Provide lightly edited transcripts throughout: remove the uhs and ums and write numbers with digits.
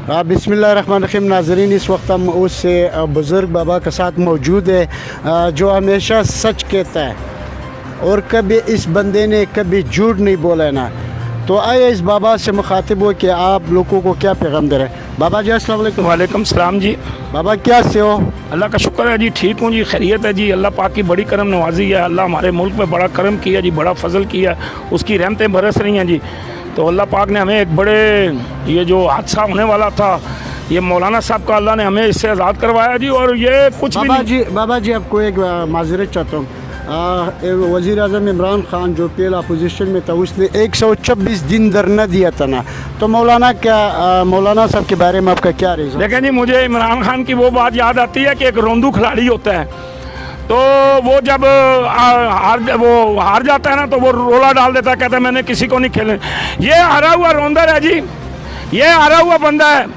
बिस्मिल्लाहिर्रहमानिर्रहीम। नाज़रीन, इस वक्त हम उस बुज़ुर्ग बाबा के साथ मौजूद है जो हमेशा सच कहता है और कभी इस बंदे ने कभी झूठ नहीं बोला है ना। तो आइए इस बाबा से मुखातिब हो कि आप लोगों को क्या पैगाम दे रहे हैं। बाबा जी अस्सलाम वालेकुम। वालेकुम सलाम जी। बाबा क्या से हो? अल्लाह का शुक्र है जी, ठीक हूँ जी, खैरियत है जी। अल्लाह पाक की बड़ी करम नवाजी है। अल्लाह हमारे मुल्क में बड़ा करम किया जी, बड़ा फजल किया, उसकी रहमतें बरस रही हैं जी। तो अल्लाह पाक ने हमें एक बड़े, ये जो हादसा होने वाला था, ये मौलाना साहब का अल्लाह ने हमें इससे आज़ाद करवाया जी। और ये कुछ बाबा जी आपको एक माजरत चाहता हूँ। वज़ीर आज़म इमरान खान जो पहले अपोजिशन में था, उसने 126 दिन धरना दिया था ना। तो मौलाना साहब के बारे में आपका क्या रीज़न? देखें जी, मुझे इमरान खान की वो बात याद आती है कि एक रोंदू खिलाड़ी होता है, तो वो जब हार जाता है ना, तो वो रोला डाल देता है, कहता है मैंने किसी को नहीं खेले। ये हारा हुआ रोंदर है जी, ये हारा हुआ बंदा है,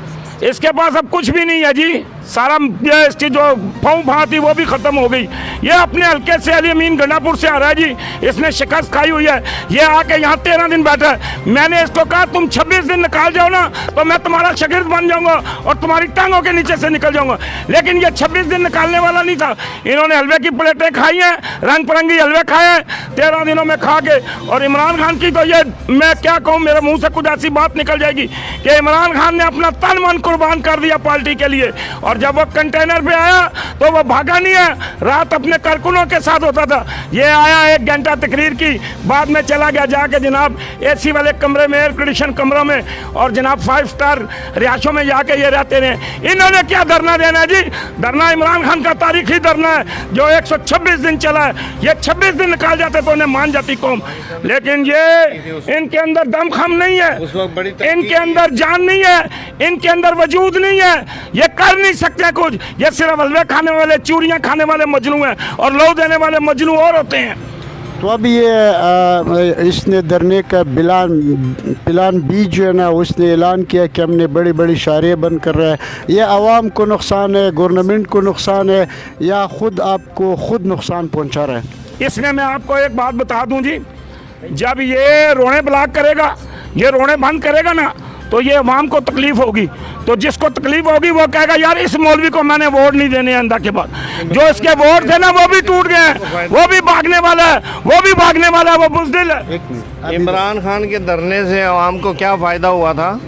इसके पास अब कुछ भी नहीं है जी। सारा ये इसकी जो फौं फा थी वो भी ख़त्म हो गई। ये अपने हल्के से अली अमीन गंडापुर से आ रहा है जी, इसने शिकस्त खाई हुई है। ये आके यहाँ 13 दिन बैठा है। मैंने इसको कहा तुम 26 दिन निकाल जाओ ना, तो मैं तुम्हारा शागिर्द बन जाऊँगा और तुम्हारी टांगों के नीचे से निकल जाऊँगा। लेकिन ये 26 दिन निकालने वाला नहीं था। इन्होंने हलवे की प्लेटें खाई हैं, रंग बिरंगी हलवे खाए हैं 13 दिनों में खा के। और इमरान खान की तो ये मैं क्या कहूँ, मेरे मुँह से कुछ ऐसी बात निकल जाएगी कि इमरान खान ने अपना तन मन कुर्बान कर दिया पार्टी के लिए। और जब वो कंटेनर पे आया तो वो भागा नहीं है, रात अपने कारकुनों के साथ होता था। ये आया 1 घंटा तकरीर की, बाद में चला गया जाके जनाब एसी वाले कमरे में, एयर कंडीशन कमरों में, और जनाब 5 स्टार रिहायशों में जाके ये रहते रहे। इन्होंने क्या धरना देना है जी? धरना इमरान खान का तारीखी धरना है जो 126 दिन चला है। ये 26 दिन निकाल जाते तो उन्हें मान जाती कौम, लेकिन ये इनके अंदर दमखम नहीं है, इनके अंदर जान नहीं है, इनके अंदर वजूद नहीं है, ये कर नहीं सकते कुछ। ये सिर्फ हलवे खाने वाले, चूरियां खाने वाले मजनू हैं, और लौ देने वाले मजनू और होते हैं। तो अब ये इसने धरने का प्लान बी जो है ना, उसने ऐलान किया कि हमने बड़ी बड़ी शायरियाँ बंद कर रहा है। ये आवाम को नुकसान है, गवर्नमेंट को नुकसान है, या खुद आपको खुद नुकसान पहुंचा रहा है? इसमें मैं आपको एक बात बता दूं जी, जब ये रोने ब्लॉक करेगा, ये रोने बंद करेगा ना, तो ये अवाम को तकलीफ होगी। तो जिसको तकलीफ होगी वो कहेगा यार इस मौलवी को मैंने वोट नहीं देने अंदा के बाद। जो इसके वोट थे ना वो भी टूट गए हैं, वो भी भागने वाला है, वो भी भागने वाला है, वो बुज़दिल है। इमरान खान के धरने से अवाम को क्या फ़ायदा हुआ था?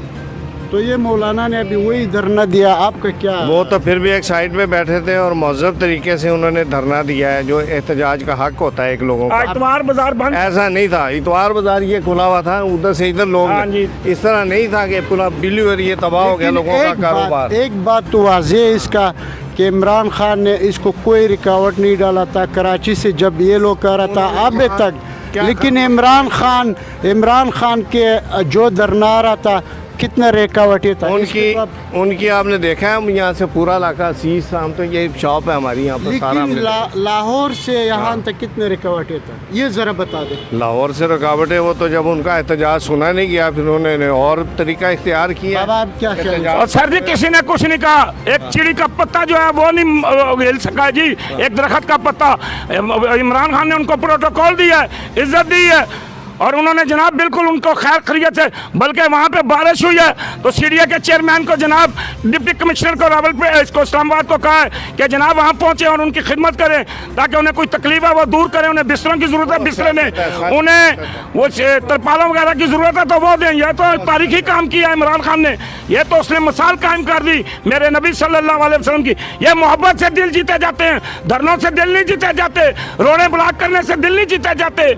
तो ये मौलाना ने अभी वही धरना दिया, आपका क्या? वो तो फिर भी एक साइड पे बैठे थे और महज़ब तरीके से उन्होंने धरना दिया है, जो एहतजाज का हक होता है एक लोगों का। इतवार बाजार बंद ऐसा नहीं था, इतवार बाजार ये खुला हुआ था, उधर से इधर लोग, इस तरह नहीं था कि पूरा डिलीवरी ये तबाह हो गया लोगों का कारोबार। एक बात तो वाज़ेह है इसका कि इमरान खान ने इसको कोई रुकावट नहीं डाला था कराची से जब ये लोग कर रहा था अभी तक। लेकिन इमरान खान के जो धरना रहा था कितना रुकावटें था उनकी आपने देखा है, यहाँ से पूरा इलाका सीस शाम तो ये शॉप है हमारी यहाँ पर सारा। लाहौर से यहाँ तक कितने रुकावटें था, ये ज़रा बता दें। लाहौर से रुकावटें, वो तो जब उनका एहतजाज सुना नहीं गया फिर उन्होंने और तरीका इख्तियार किया। आप क्या और सर जी किसी ने कुछ नहीं कहा, एक चिड़ी का पत्ता जो है वो नहीं हिल सका जी, एक दरख्त का पत्ता। इमरान खान ने उनको प्रोटोकॉल दिया है, इज्जत दी है, और उन्होंने जनाब बिल्कुल उनको खैर खैरियत है। बल्कि वहाँ पे बारिश हुई है तो सीरिया के चेयरमैन को, जनाब डिप्टी कमिश्नर को रावल पे इसको इस्लामाबाद को कहा है कि जनाब वहाँ पहुँचे और उनकी खिदमत करें, ताकि उन्हें कोई तकलीफ है वो दूर करें। उन्हें बिस्तरों की ज़रूरत है, बिस्तरे में उन्हें वो तरपालों वगैरह की ज़रूरत है तो वो दें। यह तो तारीखी काम किया है इमरान खान ने, यह तो उसने मिसाल कायम कर दी मेरे नबी सल्लल्लाहु अलैहि वसल्लम की। ये मोहब्बत से दिल जीते जाते हैं, धरनों से दिल नहीं जीते जाते, रोने ब्लॉक करने से दिल नहीं जीते जाते।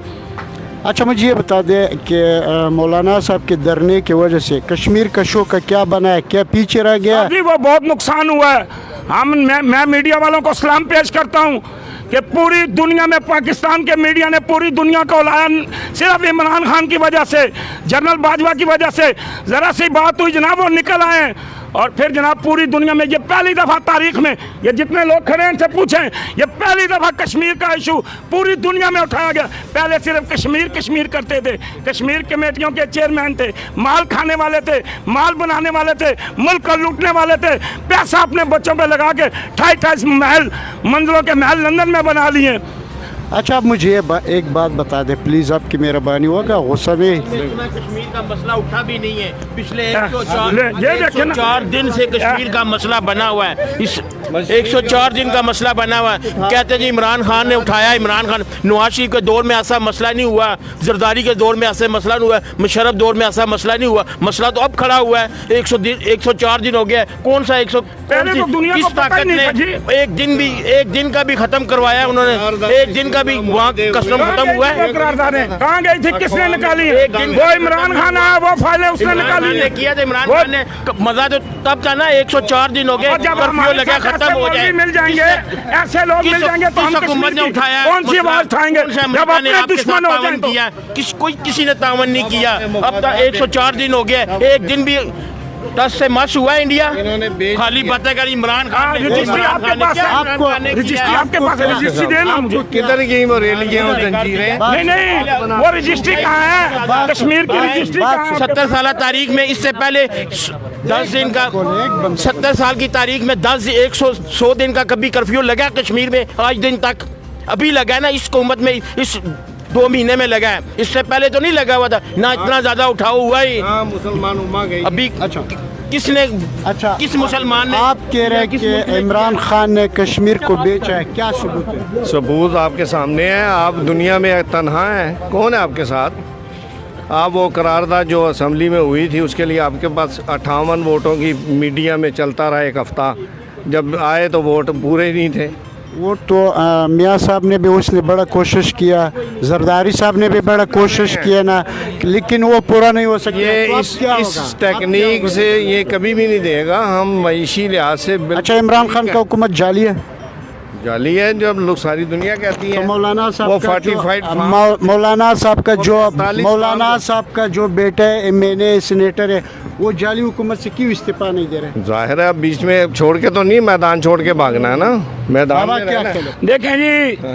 अच्छा मुझे ये बता दें कि मौलाना साहब के धरने की वजह से कश्मीर कशों का क्या बना है, क्या पीछे रह गया? अभी वो बहुत नुकसान हुआ है। मैं मीडिया वालों को सलाम पेश करता हूँ कि पूरी दुनिया में पाकिस्तान के मीडिया ने पूरी दुनिया को उलाया सिर्फ इमरान खान की वजह से, जनरल बाजवा की वजह से। ज़रा सी बात हुई जनाब वो निकल आए, और फिर जनाब पूरी दुनिया में ये पहली दफ़ा तारीख में, ये जितने लोग खड़े हैं इनसे पूछें, ये पहली दफ़ा कश्मीर का इशू पूरी दुनिया में उठाया गया। पहले सिर्फ कश्मीर करते थे, कश्मीर कमेटियों के चेयरमैन थे, माल खाने वाले थे, माल बनाने वाले थे, मुल्क को लूटने वाले थे, पैसा अपने बच्चों पे लगा के 28 महल मंजिलों के महल लंदन में बना लिए। अच्छा आप मुझे एक बात बता दें प्लीज़, आपकी मेहरबानी होगा, गुस्सा में कश्मीर का मसला उठा भी नहीं है। पिछले ये देखें ना। 104 दिन से कश्मीर का मसला बना हुआ है। इस 104 दिन का मसला बना हुआ है। कहते हैं जी इमरान खान ने उठाया, इमरान खान, नवाज शरीफ के दौर में ऐसा मसला नहीं हुआ, जरदारी के दौर में ऐसा मसला नहीं हुआ, मुशर्रफ दौर में ऐसा मसला नहीं हुआ। मसला तो अब खड़ा हुआ है। 104 दिन हो गया। कौन सा 100 पहले तो दुनिया को किस पता ही ताकत नहीं ने था जी। एक दिन का भी खत्म करवाया उन्होंने? एक दिन का भी वहाँ कस्टम खत्म हुआ है। कहाँ गई थी, किसने निकाली? एक दिन वो इमरान खान आया, वो फाइलें उसने इमरान खान निकाली ने किया था। इमरान खान ने मजा तो तब था ना, 104 दिन हो गए, और जब कर्फ्यू हमारे लगा, साथ खत्म ऐसे हो मौलवी जाए। मिल जाएंगे, ऐसे लोग मिल जाएंगे तो हम हुकूमत ने कश्मीर की उठाया? कौन सी आवाज उठाएंगे? जब अपने दुश्मन हो जाए तो किसी ने तावन नहीं किया। अब तक 104 दिन हो गए, एक दिन भी टच से मस हुआ है इंडिया। खाली बातें कर इमरान खान ने, रजिस्ट्री आपके पास है, रजिस्ट्री आपके पास है, रजिस्ट्री देना मुझे। किधर गई वो रेलियां और जंजीरें? नहीं, वो रजिस्ट्री कहाँ है? कश्मीर की रजिस्ट्री कहाँ है? 70 साल तारीख में, इससे पहले 10 दिन का, 70 साल की तारीख में 100 दिन का कभी कर्फ्यू लगा कश्मीर में? आज दिन तक अभी लगा है ना, इस हुकूमत में, इस 2 महीने में लगा है। इससे पहले तो नहीं लगा हुआ था ना, इतना ज्यादा उठाव हुआ ही। मुसलमान उम्मा गई अभी अच्छा किसने, अच्छा किस मुसलमान ने? आप कह रहे हैं कि इमरान खान ने कश्मीर को बेचा है, क्या सबूत है? सबूत आपके सामने है। आप दुनिया में तन्हा हैं, कौन है आपके साथ? आप वो करारदाद जो असम्बली में हुई थी उसके लिए आपके पास 58 वोटों की मीडिया में चलता रहा एक हफ्ता, जब आए तो वोट पूरे नहीं थे। वो तो मियाँ साहब ने भी उसने बड़ा कोशिश किया, जरदारी साहब ने भी बड़ा कोशिश किया ना, लेकिन वो पूरा नहीं हो सकता। ये तो अब इस क्या इस होगा? टेक्निक से ये कभी भी नहीं देगा। हम मईशी लिहाज से अच्छा इमरान खान का हुकूमत जाली है जाली है, जब लोग सारी दुनिया कहती तो है। मौलाना वो साहब का जो 45 मौलाना साहब का जो 45 मौलाना साहब का जो बेटा है मैंने सीनेटर है, वो जाली हुकूमत से क्यों इस्तीफा नहीं दे रहे? जाहिर है अब बीच में छोड़ के तो नहीं, मैदान छोड़ के भागना है ना, मैदान बाबा में क्या रहना है। खेले? देखें जी,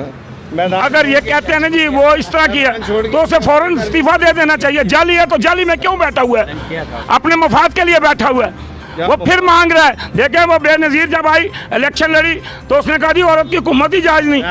मैदान अगर ये कहते हैं ना जी वो इस तरह की है तो उसे फौरन इस्तीफा दे देना चाहिए। जाली है तो जाली में क्यों बैठा हुआ है? अपने मफाद के लिए बैठा हुआ है। वो फिर मांग रहा है। देखें वो बेनज़ीर जब आई इलेक्शन लड़ी तो उसने कहा जी औरत की हुकूमत ही जायज़ नहीं।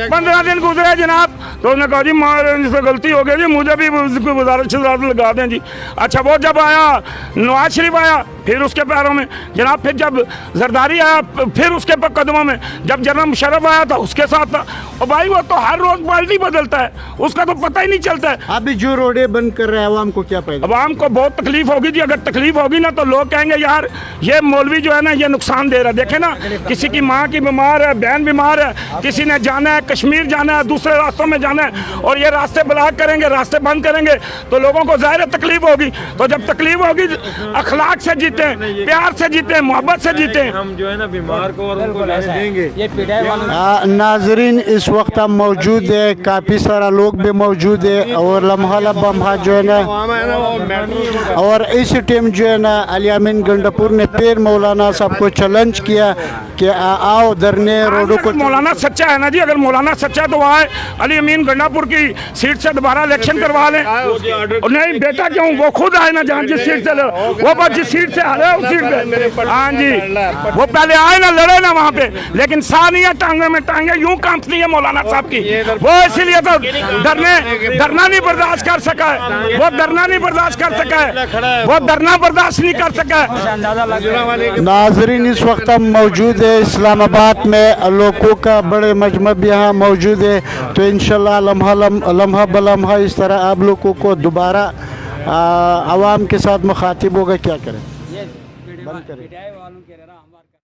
15 दिन गुजरे जनाब तो उसने कहा जी मुझसे गलती हो गई जी, मुझे भी उसकी वजारत लगा दें जी। अच्छा वो जब आया नवाज शरीफ आया फिर उसके पैरों में जनाब, फिर जब जरदारी आया फिर उसके कदमों में, जब जनरल मुशर्रफ आया था उसके साथ था। और भाई वो तो हर रोज पार्टी बदलता है, उसका तो पता ही नहीं चलता है। अभी जो रोडे बंद कर रहे हैं आवाम को क्या फायदा? अवाम को बहुत तकलीफ होगी जी। अगर तकलीफ होगी ना तो लोग कहेंगे यार ये मौलवी जो है ना ये नुकसान दे रहा है। देखे ना, किसी की माँ की बीमार है, बहन बीमार है, किसी ने जाना है कश्मीर जाना है, दूसरे रास्तों में जाना है और ये रास्ते ब्लॉक करेंगे, रास्ते बंद करेंगे तो लोगों को ज़ाहिर तकलीफ होगी। तो जब तकलीफ होगी अखलाक से जीते, प्यार से जीते, मोहब्बत से जीते। हम जो है ना बीमार को और उनको देंगे। नाजरीन इस वक्त हम मौजूद है, काफ़ी सारा लोग भी मौजूद है और लम्हा लम्हा जो है ना, और इस टाइम जो है ना अलियामीन गंडापुर ने फिर मौलाना साहब को चैलेंज किया कि आओ धरने रोडों को। मौलाना सच्चा है ना जी, अगर मौलाना सच्चा है तो वहाँ अलियामीन गंडापुर की सीट से दोबारा इलेक्शन करवा लें। नहीं बेटा क्यों, वो खुद आए ना जहाँ जिस सीट से वो बस जिस सीट से हारे उस सीट पे। हाँ जी वो पहले आए ना, लड़े ना वहाँ पे, लेकिन सा नहीं है, टांगे में टांगे यूं कांपती है मौलाना साहब की। वो इसीलिए तो धरना नहीं बर्दाश्त कर सका है, वो धरना नहीं बर्दाश्त कर सका है, वो धरना बर्दाश्त नहीं कर सका है। नाजरीन इस वक्त हम मौजूद है इस्लामाबाद में, लोगों का बड़े मजमब यहाँ मौजूद है। तो इंशाल्लाह लम्हा बलम्हा इस तरह आप लोगों को दोबारा आवाम के साथ मुखातिब होगा। क्या करें, बंद करें।